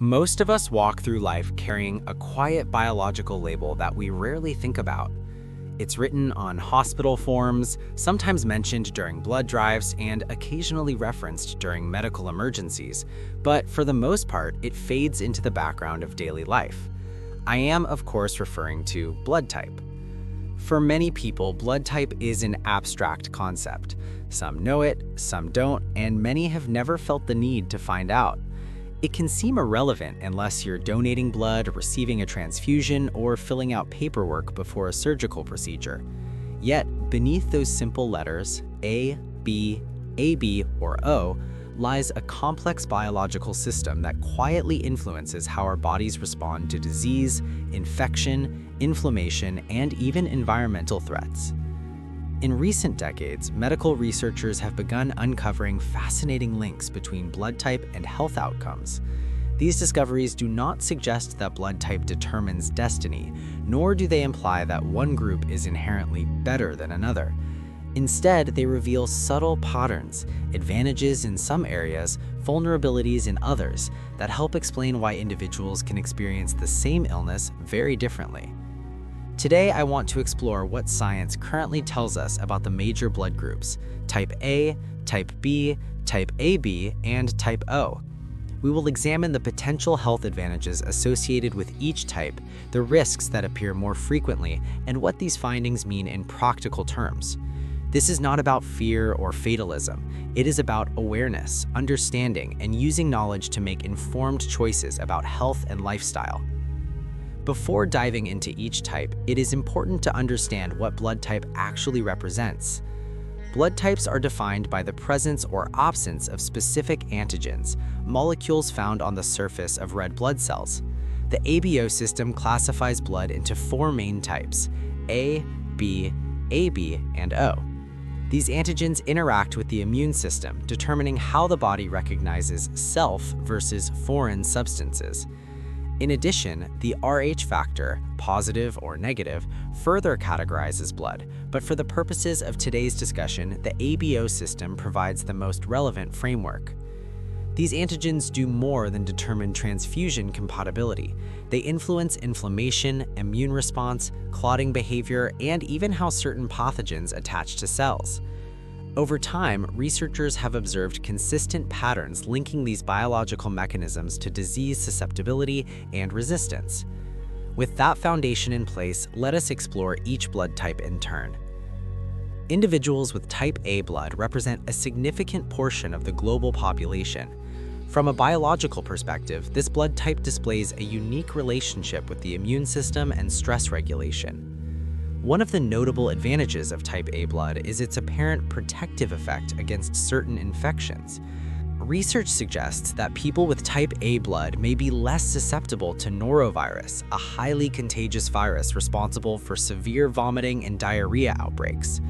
Most of us walk through life carrying a quiet biological label that we rarely think about. It's written on hospital forms, sometimes mentioned during blood drives, and occasionally referenced during medical emergencies, but for the most part, it fades into the background of daily life. I am, of course, referring to blood type. For many people, blood type is an abstract concept. Some know it, some don't, and many have never felt the need to find out. It can seem irrelevant unless you're donating blood, receiving a transfusion, or filling out paperwork before a surgical procedure. Yet, beneath those simple letters, A, B, AB, or O, lies a complex biological system that quietly influences how our bodies respond to disease, infection, inflammation, and even environmental threats. In recent decades, medical researchers have begun uncovering fascinating links between blood type and health outcomes. These discoveries do not suggest that blood type determines destiny, nor do they imply that one group is inherently better than another. Instead, they reveal subtle patterns, advantages in some areas, vulnerabilities in others, that help explain why individuals can experience the same illness very differently. Today, I want to explore what science currently tells us about the major blood groups, type A, type B, type AB, and type O. We will examine the potential health advantages associated with each type, the risks that appear more frequently, and what these findings mean in practical terms. This is not about fear or fatalism. It is about awareness, understanding, and using knowledge to make informed choices about health and lifestyle. Before diving into each type, it is important to understand what blood type actually represents. Blood types are defined by the presence or absence of specific antigens, molecules found on the surface of red blood cells. The ABO system classifies blood into four main types: A, B, AB, and O. These antigens interact with the immune system, determining how the body recognizes self versus foreign substances. In addition, the Rh factor, positive or negative, further categorizes blood, but for the purposes of today's discussion, the ABO system provides the most relevant framework. These antigens do more than determine transfusion compatibility. They influence inflammation, immune response, clotting behavior, and even how certain pathogens attach to cells. Over time, researchers have observed consistent patterns linking these biological mechanisms to disease susceptibility and resistance. With that foundation in place, let us explore each blood type in turn. Individuals with type A blood represent a significant portion of the global population. From a biological perspective, this blood type displays a unique relationship with the immune system and stress regulation. One of the notable advantages of type A blood is its apparent protective effect against certain infections. Research suggests that people with type A blood may be less susceptible to norovirus, a highly contagious virus responsible for severe vomiting and diarrhea outbreaks.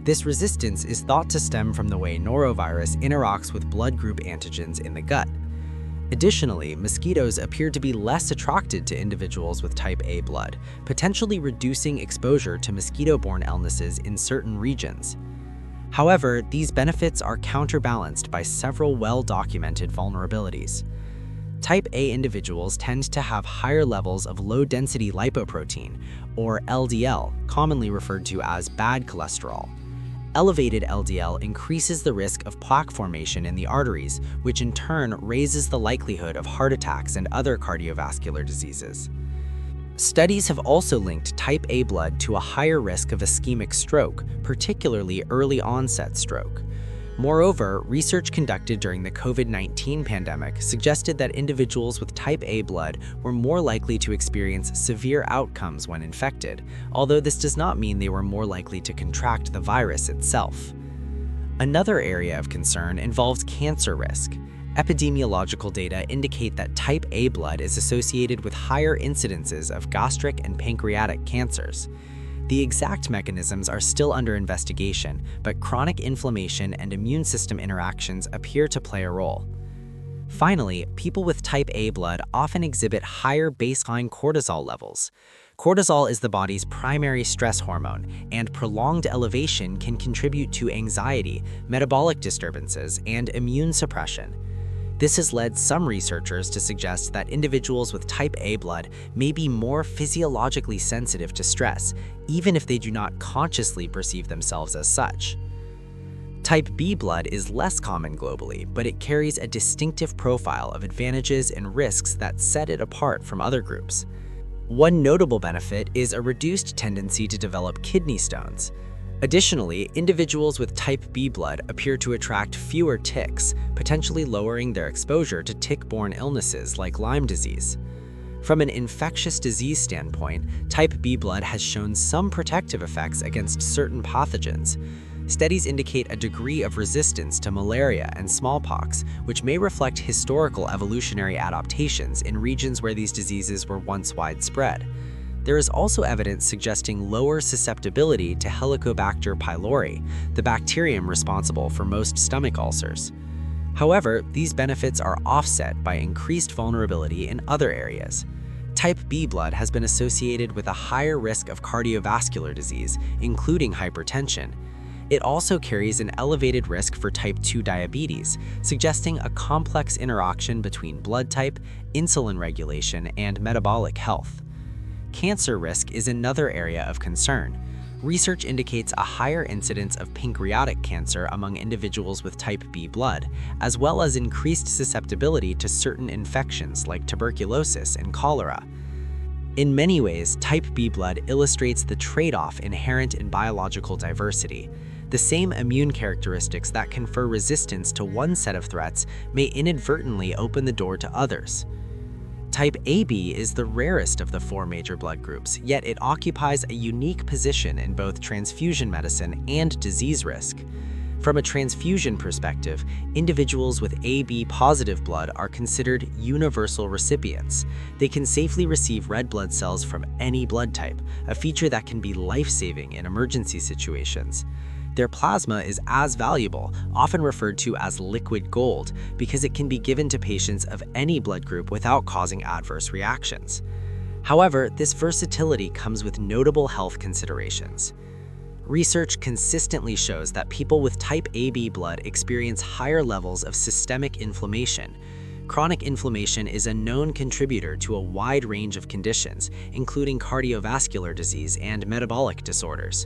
This resistance is thought to stem from the way norovirus interacts with blood group antigens in the gut. Additionally, mosquitoes appear to be less attracted to individuals with type A blood, potentially reducing exposure to mosquito-borne illnesses in certain regions. However, these benefits are counterbalanced by several well-documented vulnerabilities. Type A individuals tend to have higher levels of low-density lipoprotein, or LDL, commonly referred to as bad cholesterol. Elevated LDL increases the risk of plaque formation in the arteries, which in turn raises the likelihood of heart attacks and other cardiovascular diseases. Studies have also linked type A blood to a higher risk of ischemic stroke, particularly early onset stroke. Moreover, research conducted during the COVID-19 pandemic suggested that individuals with type A blood were more likely to experience severe outcomes when infected, although this does not mean they were more likely to contract the virus itself. Another area of concern involves cancer risk. Epidemiological data indicate that type A blood is associated with higher incidences of gastric and pancreatic cancers. The exact mechanisms are still under investigation, but chronic inflammation and immune system interactions appear to play a role. Finally, people with type A blood often exhibit higher baseline cortisol levels. Cortisol is the body's primary stress hormone, and prolonged elevation can contribute to anxiety, metabolic disturbances, and immune suppression. This has led some researchers to suggest that individuals with type A blood may be more physiologically sensitive to stress, even if they do not consciously perceive themselves as such. Type B blood is less common globally, but it carries a distinctive profile of advantages and risks that set it apart from other groups. One notable benefit is a reduced tendency to develop kidney stones. Additionally, individuals with type B blood appear to attract fewer ticks, potentially lowering their exposure to tick-borne illnesses like Lyme disease. From an infectious disease standpoint, type B blood has shown some protective effects against certain pathogens. Studies indicate a degree of resistance to malaria and smallpox, which may reflect historical evolutionary adaptations in regions where these diseases were once widespread. There is also evidence suggesting lower susceptibility to Helicobacter pylori, the bacterium responsible for most stomach ulcers. However, these benefits are offset by increased vulnerability in other areas. Type B blood has been associated with a higher risk of cardiovascular disease, including hypertension. It also carries an elevated risk for type 2 diabetes, suggesting a complex interaction between blood type, insulin regulation, and metabolic health. Cancer risk is another area of concern. Research indicates a higher incidence of pancreatic cancer among individuals with type B blood, as well as increased susceptibility to certain infections like tuberculosis and cholera. In many ways, type B blood illustrates the trade-off inherent in biological diversity. The same immune characteristics that confer resistance to one set of threats may inadvertently open the door to others. Type AB is the rarest of the four major blood groups, yet it occupies a unique position in both transfusion medicine and disease risk. From a transfusion perspective, individuals with AB-positive blood are considered universal recipients. They can safely receive red blood cells from any blood type, a feature that can be life-saving in emergency situations. Their plasma is as valuable, often referred to as liquid gold, because it can be given to patients of any blood group without causing adverse reactions. However, this versatility comes with notable health considerations. Research consistently shows that people with type AB blood experience higher levels of systemic inflammation. Chronic inflammation is a known contributor to a wide range of conditions, including cardiovascular disease and metabolic disorders.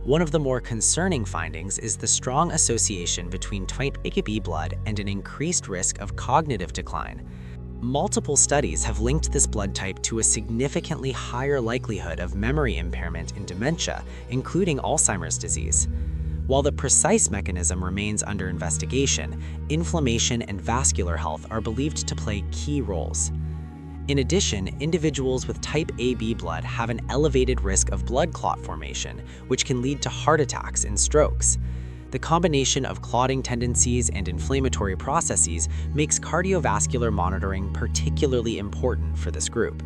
One of the more concerning findings is the strong association between type AB blood and an increased risk of cognitive decline. Multiple studies have linked this blood type to a significantly higher likelihood of memory impairment and dementia, including Alzheimer's disease. While the precise mechanism remains under investigation, inflammation and vascular health are believed to play key roles. In addition, individuals with type AB blood have an elevated risk of blood clot formation, which can lead to heart attacks and strokes. The combination of clotting tendencies and inflammatory processes makes cardiovascular monitoring particularly important for this group.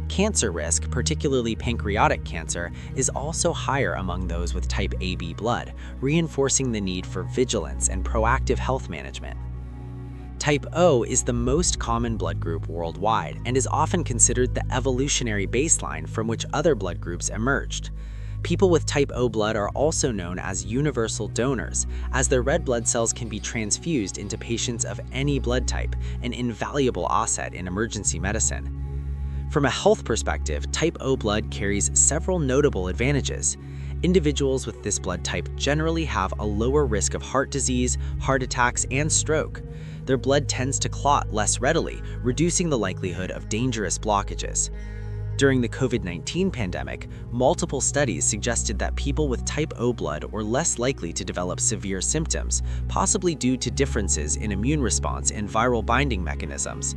Cancer risk, particularly pancreatic cancer, is also higher among those with type AB blood, reinforcing the need for vigilance and proactive health management. Type O is the most common blood group worldwide and is often considered the evolutionary baseline from which other blood groups emerged. People with type O blood are also known as universal donors, as their red blood cells can be transfused into patients of any blood type, an invaluable asset in emergency medicine. From a health perspective, type O blood carries several notable advantages. Individuals with this blood type generally have a lower risk of heart disease, heart attacks, and stroke. Their blood tends to clot less readily, reducing the likelihood of dangerous blockages. During the COVID-19 pandemic, multiple studies suggested that people with type O blood were less likely to develop severe symptoms, possibly due to differences in immune response and viral binding mechanisms.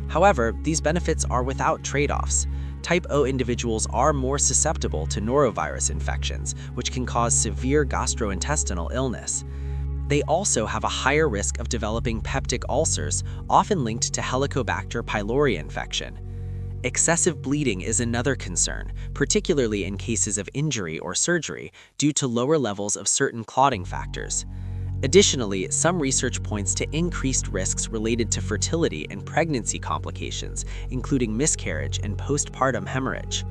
However, these benefits are without trade-offs. Type O individuals are more susceptible to norovirus infections, which can cause severe gastrointestinal illness. They also have a higher risk of developing peptic ulcers, often linked to Helicobacter pylori infection. Excessive bleeding is another concern, particularly in cases of injury or surgery, due to lower levels of certain clotting factors. Additionally, some research points to increased risks related to fertility and pregnancy complications, including miscarriage and postpartum hemorrhage.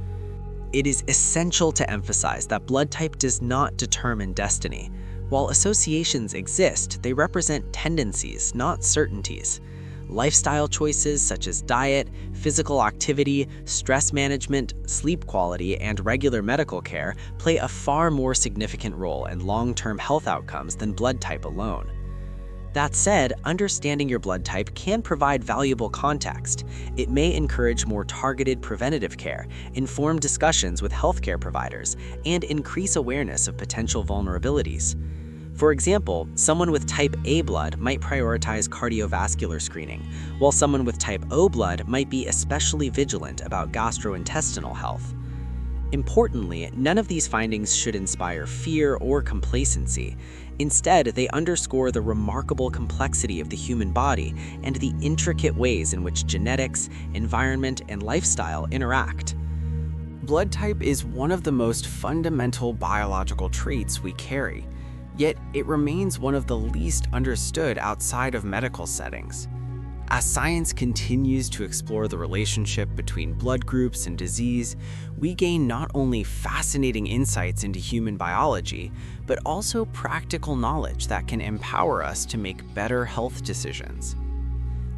It is essential to emphasize that blood type does not determine destiny. While associations exist, they represent tendencies, not certainties. Lifestyle choices such as diet, physical activity, stress management, sleep quality, and regular medical care play a far more significant role in long-term health outcomes than blood type alone. That said, understanding your blood type can provide valuable context. It may encourage more targeted preventative care, inform discussions with healthcare providers, and increase awareness of potential vulnerabilities. For example, someone with type A blood might prioritize cardiovascular screening, while someone with type O blood might be especially vigilant about gastrointestinal health. Importantly, none of these findings should inspire fear or complacency. Instead, they underscore the remarkable complexity of the human body and the intricate ways in which genetics, environment, and lifestyle interact. Blood type is one of the most fundamental biological traits we carry, yet it remains one of the least understood outside of medical settings. As science continues to explore the relationship between blood groups and disease, we gain not only fascinating insights into human biology, but also practical knowledge that can empower us to make better health decisions.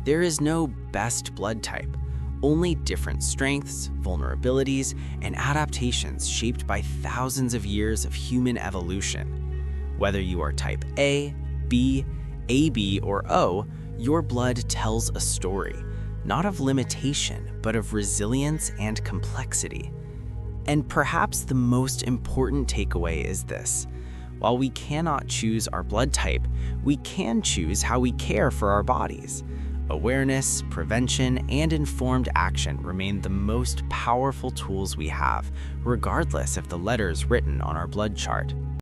There is no best blood type, only different strengths, vulnerabilities, and adaptations shaped by thousands of years of human evolution. Whether you are type A, B, AB, or O, your blood tells a story, not of limitation, but of resilience and complexity. And perhaps the most important takeaway is this: while we cannot choose our blood type, we can choose how we care for our bodies. Awareness, prevention, and informed action remain the most powerful tools we have, regardless of the letters written on our blood chart.